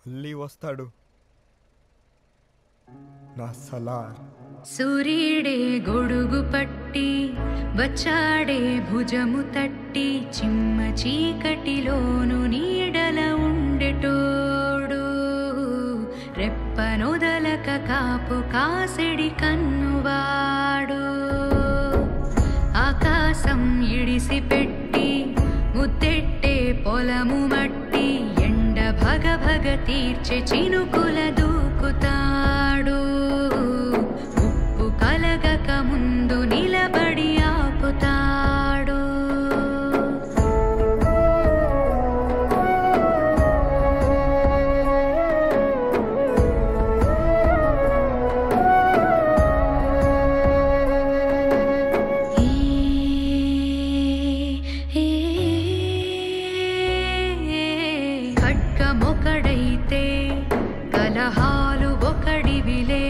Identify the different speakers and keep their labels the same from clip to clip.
Speaker 1: మళ్ళీ వస్తాడు నా సలార్.
Speaker 2: సూర్యుడే గొడుగు పట్టి వచ్చాడే భుజము తట్టి చిమ్మ చీకటిలోను నీడల ఉండెటోడు రెప్పనొదలక కాపు కాసెడి కన్నువాడు ఆకాశం ఇడిసి పెట్టి ముద్దెట్టే పొలము మట్టి ఎండ భగ భగ తీర్చే చినుకుల దూకుతాడు ఉప్పు కలగక ముందు నిలబడి ఆపుతాడు ఖడ్గమొకడైతే కలహాలు ఒకడివిలే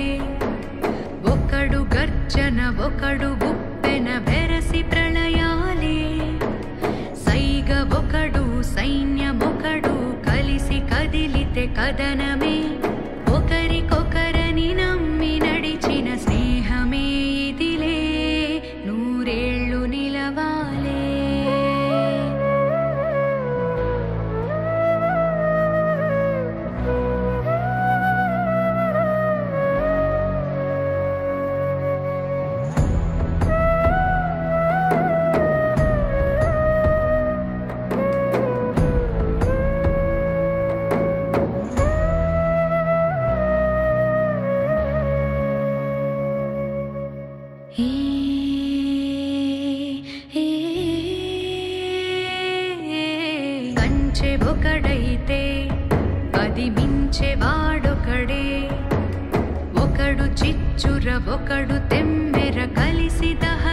Speaker 2: ఒకడు గర్జన ఒకడు ఉప్పెన బెరసి ప్రళయాలే సైగ ఒకడు సైన్యమొకడు కలిసి కదిలితే కదనమే ఒకరికొకరని నమ్మి నడిచిన స్నేహమే ఇదిలే నూరేళ్ళు నిలవాలే కంచె ఒకడైతే అది మించె వాడొకడే ఒకడు చిచ్చుర ఒకడు తెమ్మెర కలిసి దహ